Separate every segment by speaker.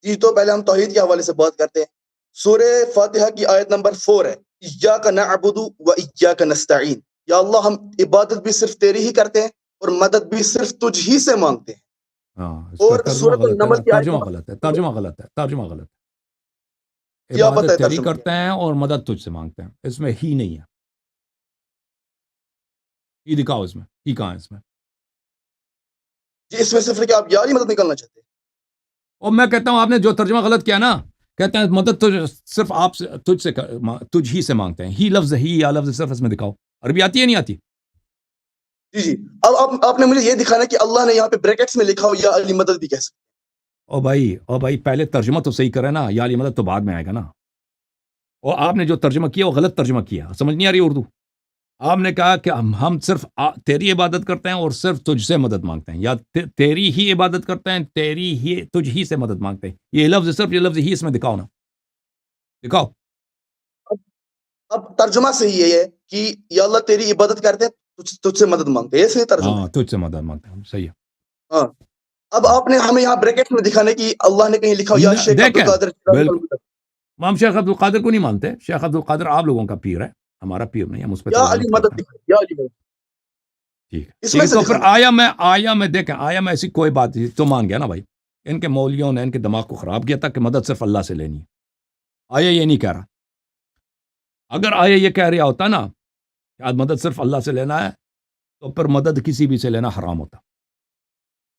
Speaker 1: جی تو پہلے ہم توحید کے حوالے سے بات کرتے ہیں. سورہ فاتحہ کی آیت نمبر 4 ہے، ایاک نعبد و ایاک نستعین. یا اللہ ہم عبادت بھی صرف تیری ہی کرتے ہیں اور مدد بھی صرف تجھ ہی سے مانگتے ہیں.
Speaker 2: ہاں اس کا
Speaker 1: اور
Speaker 2: ترجمہ
Speaker 1: سورۃ
Speaker 2: غلط ہے نا،
Speaker 1: النمل کی آیت
Speaker 2: ترجمہ
Speaker 1: نمبر
Speaker 2: غلط ہے، ترجمہ غلط ہے، ترجمہ غلط ہے.
Speaker 1: کیا پتہ ہے
Speaker 2: عبادت تیری
Speaker 1: ترجمہ کیا
Speaker 2: کرتے ہیں اور مدد تجھ سے مانگتے ہیں، اس میں ہی نہیں ہے. ہی دکھاؤ اس میں، ہی کہاں ہے اس میں؟
Speaker 1: جی اس میں صرف کہ آپ یار ہی مدد نکالنا چاہتے ہیں.
Speaker 2: اور میں کہتا ہوں آپ نے جو ترجمہ غلط کیا نا، کہتے ہیں مدد تجھ صرف آپ سے تجھ ہی سے مانگتے ہیں. ہی لفظ ہی یا لفظ صرف اس میں دکھاؤ. عربی آتی ہے نہیں آتی؟
Speaker 1: جی جی اب آپ نے مجھے یہ دکھانا کہ اللہ نے یہاں پہ بریکٹس میں لکھا ہو یا علی مدد بھی کہہ سکتے.
Speaker 2: او بھائی پہلے ترجمہ تو صحیح کرے نا، یا علی مدد تو بعد میں آئے گا نا. اور آپ نے جو ترجمہ کیا وہ غلط ترجمہ کیا، سمجھ نہیں آ رہی اردو. آپ نے کہا کہ ہم صرف تیری عبادت کرتے ہیں اور صرف تجھ سے مدد مانگتے ہیں، یا تیری ہی عبادت کرتے ہیں، تجھ ہی سے مدد مانگتے ہیں. یہ لفظ صرف یہ لفظ ہی اس میں دکھاؤ نا، دکھاؤ.
Speaker 1: اب ترجمہ صحیح یہ ہے کہ یا اللہ تیری عبادت کرتے ہیں تجھ سے مدد مانگتے ہیں، یہ صحیح ترجمہ
Speaker 2: ہاں
Speaker 1: ہے.
Speaker 2: تجھ سے مدد مانگتے ہیں، صحیح ہے.
Speaker 1: ہاں اب آپ نے ہمیں یہاں بریکٹ میں دکھانا کہ اللہ نے کہیں لکھا ہو یا شیخ عبد
Speaker 2: دیکھیں
Speaker 1: القادر
Speaker 2: بالکل ہم شیخ عبد القادر کو نہیں مانتے. شیخ عبد القادر آپ لوگوں کا پیر ہے، ہمارا پیر نہیں، ہم اس پہ
Speaker 1: یا
Speaker 2: تلوار
Speaker 1: علی
Speaker 2: نہیں
Speaker 1: مدد
Speaker 2: کرتے ہیں.
Speaker 1: دکھا یا علی مدد
Speaker 2: ٹھیک ہے
Speaker 1: اس
Speaker 2: ٹھیک
Speaker 1: میں
Speaker 2: ہے.
Speaker 1: سے
Speaker 2: تو پھر
Speaker 1: دکھانا.
Speaker 2: آیا میں دیکھیں، آیا میں ایسی کوئی بات نہیں تو مان گیا نا بھائی. ان کے مولویوں نے ان کے دماغ کو خراب کیا تھا کہ مدد صرف اللہ سے لینی ہے. آیا یہ نہیں کہہ رہا. اگر آیا یہ کہہ رہا ہوتا نا کہ آج مدد صرف اللہ سے لینا ہے تو پھر مدد کسی بھی سے لینا حرام ہوتا.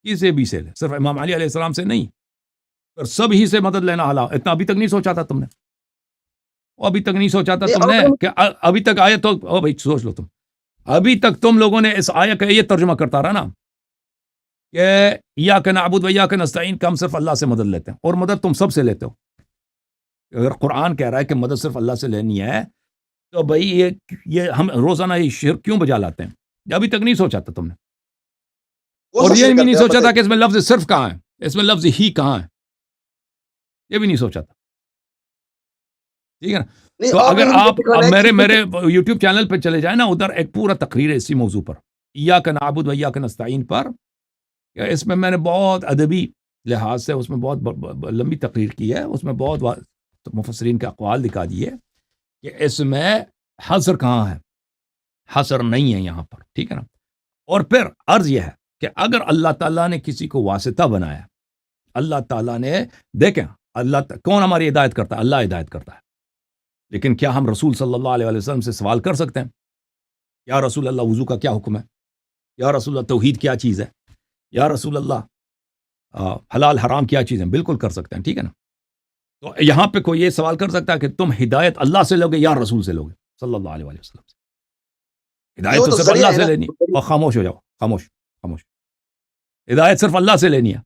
Speaker 2: کسی بھی سے لے، صرف امام علی علیہ السلام سے نہیں، پھر سب ہی سے مدد لینا حلال. اتنا ابھی تک نہیں سوچا تھا تم نے، ابھی تک نہیں سوچا تھا تم نے کہ ابھی تک آیا تو او بھائی سوچ لو تم. ابھی تک تم لوگوں نے اس آیا کا یہ ترجمہ کرتا رہا نا کہ ایاک نعبد و ایاک نستعین، کہ ہم صرف اللہ سے مدد لیتے ہیں اور مدد تم سب سے لیتے ہو. اگر قرآن کہہ رہا ہے کہ مدد صرف اللہ سے لینی ہے تو بھائی یہ ہم روزانہ یہ شرک کیوں بجا لاتے ہیں؟ ابھی تک نہیں سوچا تھا تم نے، اور یہ بھی نہیں سوچا تھا کہ اس میں لفظ صرف کہاں ہے، اس میں لفظ ہی کہاں ہے، یہ بھی نہیں سوچا تھا. ٹھیک ہے نا. تو اگر آپ اب میرے یوٹیوب چینل پہ چلے جائیں نا، ادھر ایک پورا تقریر ہے اسی موضوع پر، ایاک نعبد و ایاک نستعین پر. اس میں نے بہت ادبی لحاظ سے اس میں بہت لمبی تقریر کی ہے. اس میں بہت مفسرین کے اقوال دکھا دیے کہ اس میں حصر کہاں ہے، حصر نہیں ہے یہاں پر. ٹھیک ہے نا. اور پھر عرض یہ ہے کہ اگر اللہ تعالیٰ نے کسی کو واسطہ بنایا، اللہ تعالیٰ نے دیکھیں کون ہماری ہدایت کرتا ہے؟ اللہ ہدایت کرتا ہے. لیکن کیا ہم رسول صلی اللہ علیہ وسلم سے سوال کر سکتے ہیں یا رسول اللہ وضو کا کیا حکم ہے، یا رسول اللہ توحید کیا چیز ہے، یا رسول اللہ حلال حرام کیا چیز ہے؟ بالکل کر سکتے ہیں. ٹھیک ہے نا. تو یہاں پہ کوئی یہ سوال کر سکتا ہے کہ تم ہدایت اللہ سے لوگے یا رسول سے لوگے صلی اللہ علیہ وسلم سے؟ ہدایت تو صرف اللہ سے لینی ہے. اور خاموش ہو جاؤ، خاموش خاموش. ہدایت صرف اللہ سے لینی ہے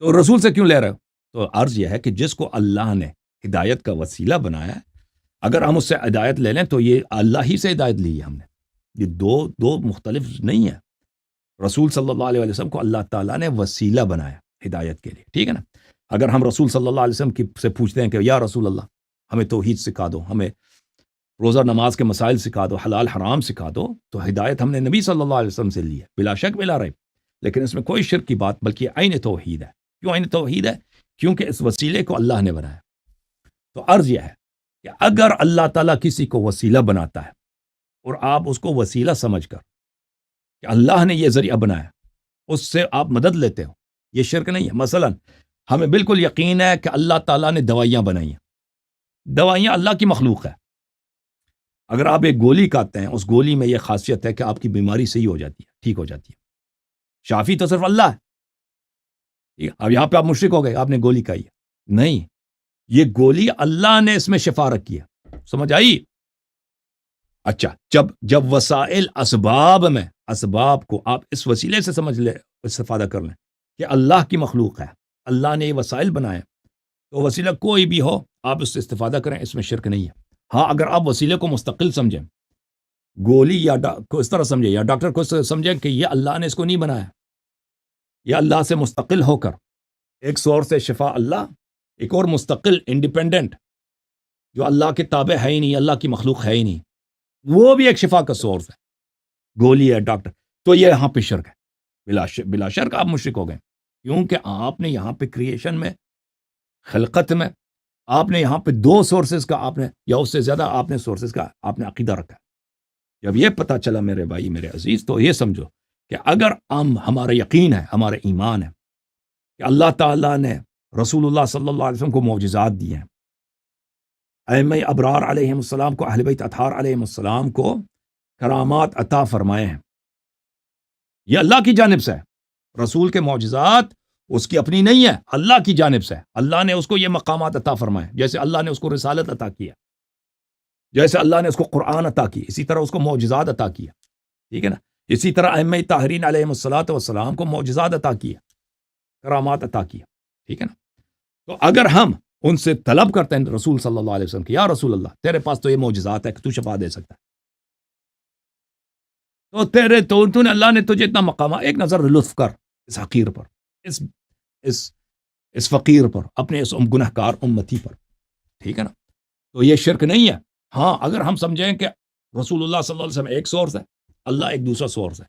Speaker 2: تو رسول سے کیوں لے رہے ہو؟ تو عرض یہ ہے کہ جس کو اللہ نے ہدایت کا وسیلہ بنایا ہے، اگر ہم اس سے ہدایت لے لیں تو یہ اللہ ہی سے ہدایت لی ہے ہم نے. یہ دو مختلف نہیں ہے. رسول صلی اللہ علیہ وسلم کو اللہ تعالیٰ نے وسیلہ بنایا ہدایت کے لیے. ٹھیک ہے نا. اگر ہم رسول صلی اللہ علیہ وسلم سے پوچھتے ہیں کہ یا رسول اللہ ہمیں توحید سکھا دو، ہمیں روزہ نماز کے مسائل سکھا دو، حلال حرام سکھا دو، تو ہدایت ہم نے نبی صلی اللہ علیہ وسلم سے لی ہے بلا شک بلا ریب. لیکن اس میں کوئی شرک کی بات، بلکہ عین توحید ہے. کیوں عین توحید ہے؟ کیونکہ اس وسیلے کو اللہ نے بنایا. تو عرض یہ ہے کہ اگر اللہ تعالیٰ کسی کو وسیلہ بناتا ہے اور آپ اس کو وسیلہ سمجھ کر کہ اللہ نے یہ ذریعہ بنایا اس سے آپ مدد لیتے ہو، یہ شرک نہیں ہے. مثلا ہمیں بالکل یقین ہے کہ اللہ تعالیٰ نے دوائیاں بنائی ہیں، دوائیاں اللہ کی مخلوق ہے. اگر آپ ایک گولی کھاتے ہیں، اس گولی میں یہ خاصیت ہے کہ آپ کی بیماری صحیح ہو جاتی ہے، ٹھیک ہو جاتی ہے. شافی تو صرف اللہ ہے. اب یہاں پہ آپ مشرک ہو گئے، آپ نے گولی کھائی ہے. نہیں، یہ گولی اللہ نے اس میں شفا رکھی ہے. سمجھ آئی؟ اچھا، جب وسائل اسباب کو آپ اس وسیلے سے سمجھ لیں، استفادہ کر لیں کہ اللہ کی مخلوق ہے، اللہ نے یہ وسائل بنائے، تو وسیلہ کوئی بھی ہو آپ اس سے استفادہ کریں، اس میں شرک نہیں ہے. ہاں اگر آپ وسیلے کو مستقل سمجھیں، گولی یا کو اس طرح سمجھیں یا ڈاکٹر کو سمجھیں کہ یہ اللہ نے اس کو نہیں بنایا، یہ اللہ سے مستقل ہو کر ایک سورس سے شفا اللہ، ایک اور مستقل انڈیپینڈنٹ جو اللہ کے تابع ہے ہی نہیں، اللہ کی مخلوق ہے ہی نہیں، وہ بھی ایک شفا کا سورس ہے، گولی ہے، ڈاکٹر. تو یہ یہاں پہ شرک ہے. بلا شرک آپ مشرک ہو گئے، کیونکہ آپ نے یہاں پہ کریشن میں خلقت میں آپ نے یہاں پہ 2 سورسز کا آپ نے یا اس سے زیادہ آپ نے سورسز کا آپ نے عقیدہ رکھا. جب یہ پتہ چلا میرے بھائی میرے عزیز تو یہ سمجھو کہ اگر ہمارا یقین ہے ہمارا ایمان ہے کہ اللہ تعالیٰ نے رسول اللہ صلی اللہ علیہ وسلم کو معجزات دیے ہیں, ائمہ ابرار علیہ السلام کو, اہل بیت اطہار علیہ السلام کو کرامات عطا فرمائے ہیں, یہ اللہ کی جانب سے ہے. رسول کے معجزات اس کی اپنی نہیں ہے, اللہ کی جانب سے ہے. اللہ نے اس کو یہ مقامات عطا فرمائے, جیسے اللہ نے اس کو رسالت عطا کیا, جیسے اللہ نے اس کو قرآن عطا کی, اسی طرح اس کو معجزات عطا کیا. ٹھیک ہے نا. اسی طرح ائمہ طاہرین علیہ السلام کو معجزات عطا کیا, کرامات عطا کیا. ٹھیک ہے نا. تو اگر ہم ان سے طلب کرتے ہیں رسول صلی اللہ علیہ وسلم کہ یا رسول اللہ تیرے پاس تو یہ معجزات ہے کہ تو شفا دے سکتا ہے, تو نے اللہ نے تجھے اتنا مقام, ایک نظر لطف کر اس حقیر پر, اس فقیر پر, اپنے اس گنہگار امتی پر. ٹھیک ہے نا. تو یہ شرک نہیں ہے. ہاں اگر ہم سمجھیں کہ رسول اللہ صلی اللہ علیہ وسلم ایک سورس ہے, اللہ ایک دوسرا سورس ہے.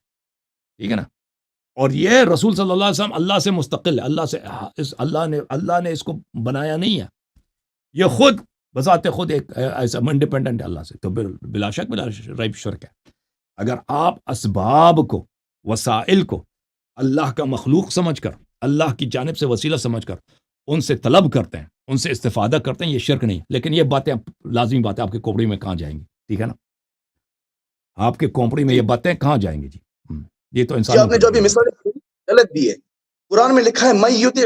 Speaker 2: ٹھیک ہے نا. اور یہ رسول صلی اللہ علیہ وسلم اللہ سے مستقل ہے, اللہ نے اس کو بنایا نہیں ہے, یہ خود بذات خود ایک ایسا انڈیپینڈنٹ ہے اللہ سے. تو بلا شک بلا ریب شرک ہے. اگر آپ اسباب کو, وسائل کو اللہ کا مخلوق سمجھ کر, اللہ کی جانب سے وسیلہ سمجھ کر ان سے طلب کرتے ہیں, ان سے استفادہ کرتے ہیں, یہ شرک نہیں. لیکن یہ باتیں لازمی باتیں آپ کے کھوپڑی میں کہاں جائیں گی؟ ٹھیک ہے نا. آپ کے کھوپڑی میں یہ باتیں کہاں جائیں گی؟ جی یہ تو انسان
Speaker 1: آپ نے جو ابھی مثال غلط دی ہے. قرآن میں لکھا ہے من یطع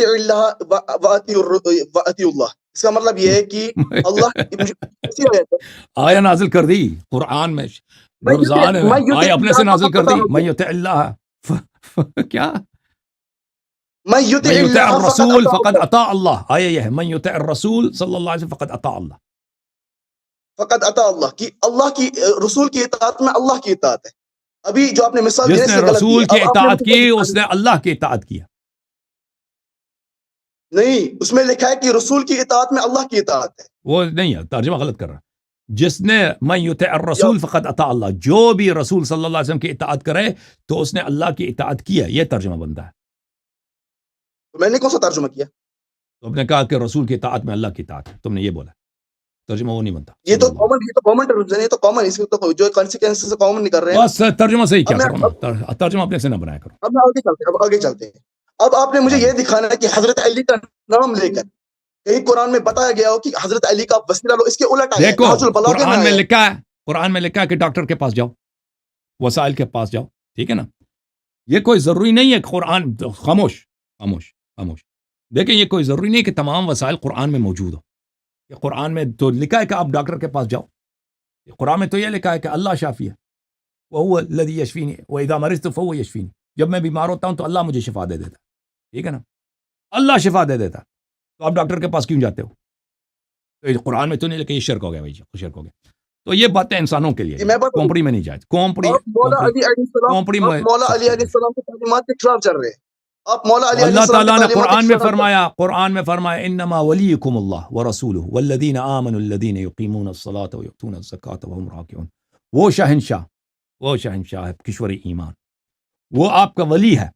Speaker 1: اللہ واطیع اللہ. اس کا مطلب یہ ہے کہ اللہ
Speaker 2: آیا نازل کر دی قرآن میں, رمضان آیا اپنے سے نازل کر دی. من یطع اللہ کیا
Speaker 1: من یطع
Speaker 2: الرسول فقد اطاع اللہ. آیا یہ ہے من یطع الرسول صلی اللہ علیہ وسلم فقد اطاع اللہ.
Speaker 1: فقد اطاع اللہ کی, اللہ کی رسول کی اطاعت میں اللہ کی اطاعت ہے. ابھی جو آپ نے مثال
Speaker 2: جس نے رسول کی اطاعت کی اس نے اللہ کی اطاعت کیا.
Speaker 1: نہیں, اس میں لکھا ہے کہ رسول کی اطاعت میں اللہ کی اطاعت ہے.
Speaker 2: وہ نہیں ہے, ترجمہ غلط کر رہا. جس نے من یطع الرسول فقد اطاع اللہ, جو بھی رسول صلی اللہ علیہ وسلم کی اطاعت کرے تو اس نے اللہ کی اطاعت کیا, یہ ترجمہ بنتا ہے.
Speaker 1: تو میں نے کون سا ترجمہ کیا؟
Speaker 2: تو آپ نے کہا کہ رسول کی اطاعت میں اللہ کی اطاعت ہے, تم نے یہ بولا. ترجمہ وہ نہیں بنتا.
Speaker 1: یہ تو کامن اس کو جو کانسیکوینس سے کامن نہیں کر رہے ہیں.
Speaker 2: بس ترجمہ صحیح کیا کرو نا, ترجمہ اپنے سے نہ بنایا کرو.
Speaker 1: اب آگے چلتے ہیں. اب آپ نے مجھے یہ دکھانا ہے کہ حضرت علی کا نام لے کر کہیں قرآن میں بتایا گیا ہو کہ حضرت علی کا وسیلہ لو, اس کے الٹ ہے.
Speaker 2: دیکھو قرآن میں لکھا ہے کہ ڈاکٹر کے پاس جاؤ, وسائل کے پاس جاؤ. ٹھیک ہے نا. یہ کوئی ضروری نہیں ہے قرآن, خاموش. دیکھیں یہ کوئی ضروری نہیں کہ تمام وسائل قرآن میں موجود ہو. کہ قرآن میں تو لکھا ہے کہ آپ ڈاکٹر کے پاس جاؤ, قرآن میں تو یہ لکھا ہے کہ اللہ شافی ہے, وَهُوَ الَّذِي يَشْفِينِي وَإِذَا مَرِضْتُ فَهُوَ يَشْفِينِي. جب میں بیمار ہوتا ہوں تو اللہ مجھے شفا دے دیتا. ٹھیک ہے نا. اللہ شفا دے دیتا, تو آپ ڈاکٹر کے پاس کیوں جاتے ہو؟ تو قرآن میں تو نہیں لکھا, یہ شرک ہو گیا بھائی, شرک ہو گیا. تو یہ باتیں انسانوں کے لیے, کھوپڑی میں نہیں جائے.
Speaker 1: مولا علی علیہ السلام کے تعلیمات کے خلاف چل رہے ہیں آپ. مولا علی
Speaker 2: اللہ تعالیٰ نے قرآن میں فرمایا انما ولیکم اللہ ورسولہ والذین آمنوا الذین یقیمون الصلاۃ ویؤتون الزکاۃ وهم راکعون. وہ شہنشاہ ہے کشور ایمان, وہ آپ کا ولی ہے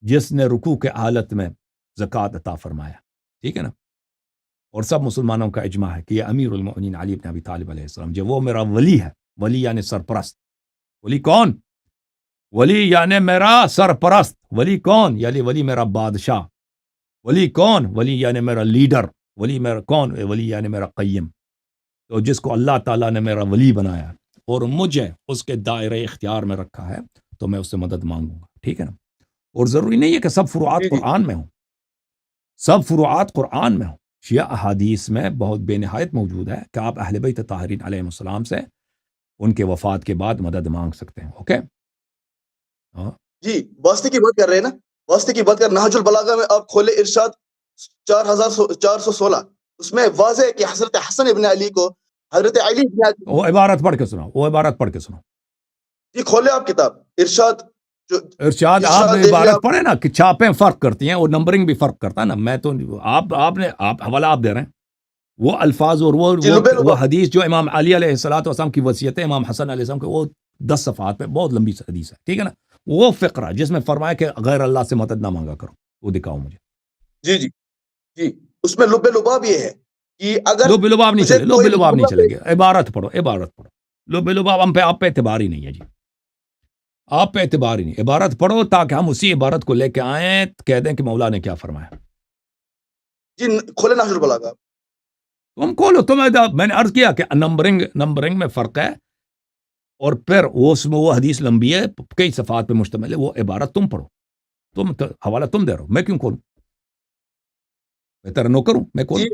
Speaker 2: جس نے رکوع کے حالت میں زکوٰۃ عطا فرمایا. ٹھیک ہے نا. اور سب مسلمانوں کا اجماع ہے کہ یہ امیر المؤمنین علی بن ابی طالب علیہ السلام جو وہ میرا ولی ہے. ولی یعنی سرپرست. ولی کون؟ ولی یعنی میرا سرپرست. ولی کون؟ یعنی ولی میرا بادشاہ. ولی کون؟ ولی یعنی میرا لیڈر. ولی میرا کون؟ ولی یعنی میرا قیم. تو جس کو اللہ تعالیٰ نے میرا ولی بنایا اور مجھے اس کے دائرہ اختیار میں رکھا ہے تو میں اس سے مدد مانگوں گا. ٹھیک ہے نا. اور ضروری نہیں ہے کہ سب فروعات قرآن میں ہوں. شیعہ احادیث میں بہت بے نہایت موجود ہے کہ آپ اہل بیت طاہرین علیہ السلام سے ان کے وفات کے بعد مدد مانگ سکتے ہیں. اوکے
Speaker 1: جی, واسطے کی بات کر رہے ہیں نا, واسطے کی بات کر. نہج البلاغہ میں آپ کھولے ارشاد 4416, اس میں واضح ہے کہ حضرت حسن ابن علی کو حضرت علی ابن علی,
Speaker 2: وہ عبارت پڑھ کے سناؤ. جی
Speaker 1: کھولے آپ کتاب ارشاد.
Speaker 2: آپ نے عبارت پڑھے نا کہ چھاپیں فرق کرتی ہیں اور نمبرنگ بھی فرق کرتا ہے نا. میں تو آپ حوالہ آپ دے رہے ہیں. وہ الفاظ اور وہ حدیث جو امام علی علیہ السلام کی وصیت ہے امام حسن علیہ السلام کے, وہ 10 صفحات پہ بہت لمبی حدیث ہے. ٹھیک ہے نا. وہ فقرہ جس میں فرمایا کہ غیر اللہ سے مدد نہ مانگا کرو. وہ دکھاؤ مجھے.
Speaker 1: جی جی جی اس میں لب لباب یہ ہے کہ اگر
Speaker 2: لب لباب نہیں
Speaker 1: مجھے
Speaker 2: چلے، لب
Speaker 1: کوئی
Speaker 2: لباب نہیں
Speaker 1: معاملہ
Speaker 2: چلے گا. عبارت پڑھو، عبارت پڑھو. لب لباب ہم پہ آپ پہ اعتبار ہی نہیں ہے جی، آپ پہ اعتبار ہی نہیں. عبارت پڑھو تاکہ ہم اسی عبارت کو لے کے آئیں، کہہ دیں کہ مولا نے کیا فرمایا.
Speaker 1: جی کھولے نحج البلاغہ.
Speaker 2: تم کھولو. میں نے عرض کیا کہ نمبرنگ میں فرق ہے، اور پھر وہ حدیث لمبی ہے، کئی صفحات پہ مشتمل ہے. وہ عبارت تم پڑھو، تم حوالہ تم دے رہو، میں کیوں کھولوں؟ بہتر نو کروں میں
Speaker 1: جی
Speaker 2: کھولوں.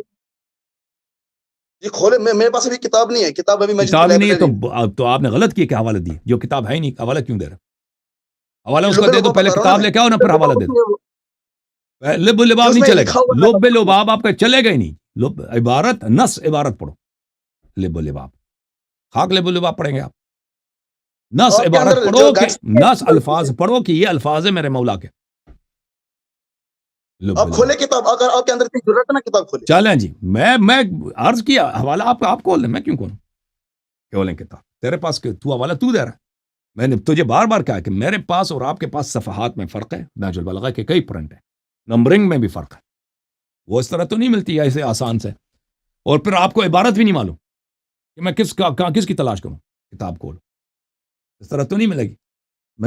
Speaker 1: جی کھولے. میرے پاس ابھی کتاب نہیں ہے، کتاب ابھی مسجد کی
Speaker 2: کتاب ہی نہیں ہے
Speaker 1: لائبریری میں.
Speaker 2: تو آپ نے غلط کیا کہ حوالہ دی. جو کتاب ہے ہی نہیں، حوالہ کیوں دے رہے؟ حوالہ
Speaker 1: جی
Speaker 2: اس کا
Speaker 1: لب
Speaker 2: دے دو،
Speaker 1: لباب
Speaker 2: پہلے
Speaker 1: بتا رہا
Speaker 2: کتاب
Speaker 1: ہوں
Speaker 2: لے کے آؤ نا، پھر حوالہ دے دو.
Speaker 1: نا.
Speaker 2: لب
Speaker 1: جی
Speaker 2: لباب
Speaker 1: اس
Speaker 2: نہیں
Speaker 1: میں
Speaker 2: چلے گا.
Speaker 1: لکھا ہوا ہے.
Speaker 2: لب لباب آپ کا چلے گا ہی نہیں. لب عبارت، نص عبارت پڑھو. لب لباب خاک لب لباب پڑھیں گے آپ. نص
Speaker 1: آپ کے
Speaker 2: عبارت
Speaker 1: اندر جو
Speaker 2: پڑھو کہ
Speaker 1: گیٹس
Speaker 2: نص الفاظ پڑھو کہ یہ الفاظ ہے میرے مولا کے. لب
Speaker 1: آپ
Speaker 2: لباب
Speaker 1: کھولے کتاب، اگر آپ کے اندر اتنی ضرورت ہے نا کتاب کھولے.
Speaker 2: چلیں جی. میں عرض کیا حوالہ آپ کھول لیں، میں کیوں کھولوں؟ کھولیں کتاب. تیرے پاس تو حوالہ تو دے رہا ہے. میں نے تجھے بار بار کہا کہ میرے پاس اور آپ کے پاس صفحات میں فرق ہے. نہج البلاغہ کے کئی پرنٹ ہیں، نمبرنگ میں بھی فرق ہے. وہ اس طرح تو نہیں ملتی ایسے آسان سے. اور پھر آپ کو عبارت بھی نہیں معلوم کہ میں کس کی تلاش کروں. کتاب کھولو، اس طرح تو نہیں ملے گی.